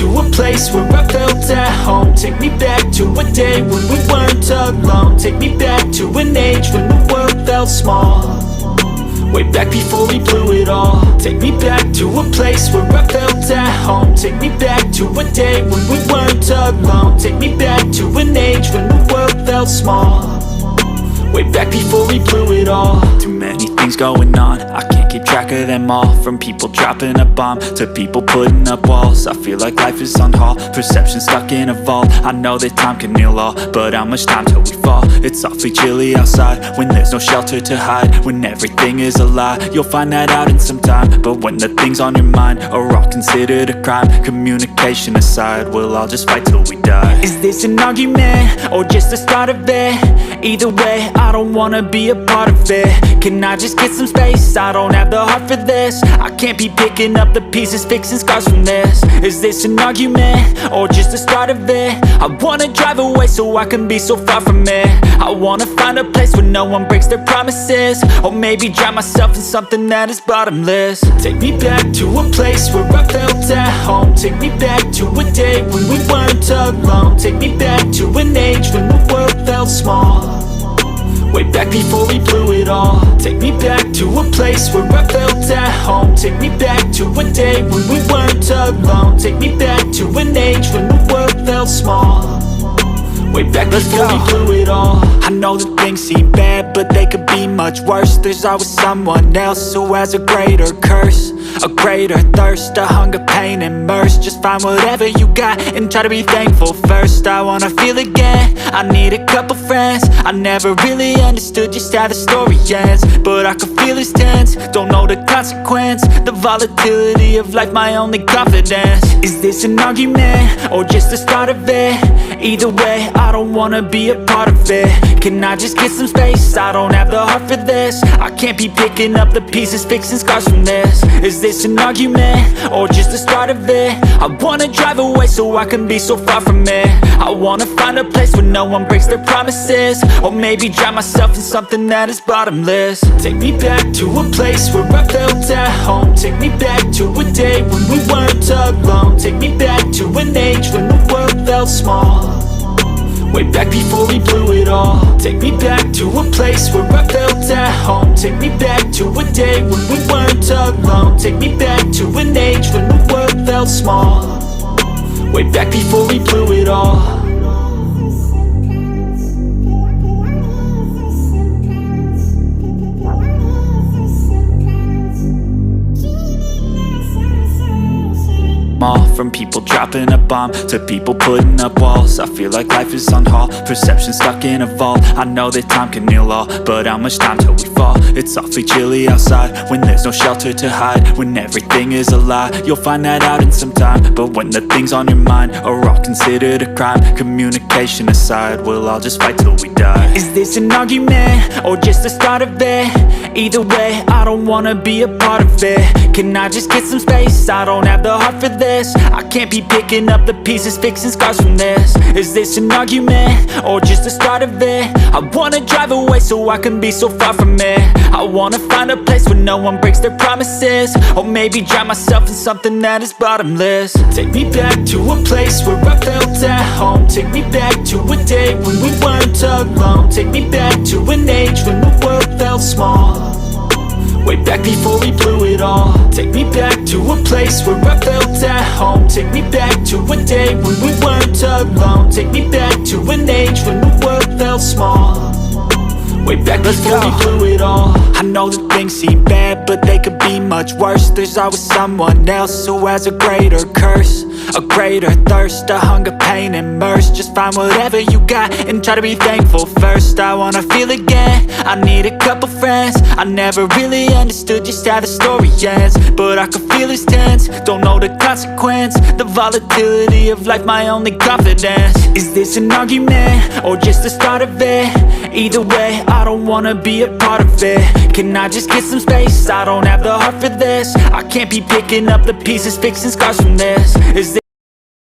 to a place where I felt at home. Take me back to a day when we weren't alone. Take me back to an age when the world felt small. Way back before we blew it all. Take me back to a place where I felt at home. Take me back to a day when we weren't alone. Take me back to an age when the world felt small. Way back before we blew it all. Too many things going on, I can't keep track of them all. From people dropping a bomb to people putting up walls. I feel like life is on hold, perception stuck in a vault. I know that time can heal all, but how much time till we fall? It's awfully chilly outside when there's no shelter to hide. When everything is a lie, you'll find that out in some time. But when the things on your mind are all considered a crime, communication aside, we'll all just fight till we die. Is this an argument or just the start of it? Either way, I don't wanna be a part of it. Can I just get some space? I don't have the heart for this. I can't be picking up the pieces, fixing scars from this. Is this an argument or just the start of it? I wanna drive away so I can be so far from it. I wanna find a place where no one breaks their promises. Or maybe drown myself in something that is bottomless. Take me back to a place where I felt at home. Take me back to a day when we weren't alone. Take me back to an age when the world felt small. Way back before we blew it all. Take me back to a place where I felt at home. Take me back to a day when we weren't alone. Take me back to an age when the world felt small. Way back before we blew it all. I know that things seem bad, but they could be much worse. There's always someone else who has a greater curse, a greater thirst, a hunger, pain, and mercy. Just find whatever you got and try to be thankful first. I wanna feel again, I need a couple friends. I never really understood just how the story ends, but I can feel it's tense, don't know the consequence. The volatility of life, my only confidence. Is this an argument or just the start of it? Either way, I don't wanna be a part of it. Can I just get some space? I don't have the heart for this. I can't be picking up the pieces, fixing scars from this. Is this an argument or just the start of it? I wanna drive away so I can be so far from it. I wanna find a place where no one breaks their promises. Or maybe drown myself in something that is bottomless. Take me back to a place where I felt at home. Take me back to a day when we weren't alone. Take me back to an age when the world felt small. Way back before we blew it all. Take me back to a place where I felt at home. Take me back to a day when we weren't alone. Take me back to an age when the world felt small. Way back before we blew it all. From people dropping a bomb to people putting up walls. I feel like life is on hold, perception stuck in a vault. I know that time can heal all, but how much time till we fall? It's awfully chilly outside when there's no shelter to hide. When everything is a lie, you'll find that out in some time. But when the things on your mind are all considered a crime, communication aside, we'll all just fight till we die. Is this an argument or just the start of it? Either way, I don't wanna be a part of it. Can I just get some space? I don't have the heart for this. I can't be picking up the pieces, fixing scars from this. Is this an argument or just the start of it? I wanna drive away so I can be so far from it. I wanna find a place where no one breaks their promises. Or maybe drown myself in something that is bottomless. Take me back to a place where I felt at home. Take me back to a day when we weren't alone. Take me back to an age when the world felt small. Way back before we blew it all. Take me back to a place where I felt at home. Take me back to a day when we weren't alone. Take me back to an age when the world felt small. Way back before we blew it all. I know that things seem bad, but they could be much worse. There's always someone else who has a greater curse, a greater thirst, a hunger, pain, and mercy. Just find whatever you got and try to be thankful first. I wanna feel again, I need a couple friends. I never really understood just how the story ends, but I can feel it's tense, don't know the consequence. The volatility of life, my only confidence. Is this an argument or just the start of it? Either way, I don't wanna be a part of it. Can I just get some space? I don't have the heart for this. I can't be picking up the pieces, fixing scars from this. Is this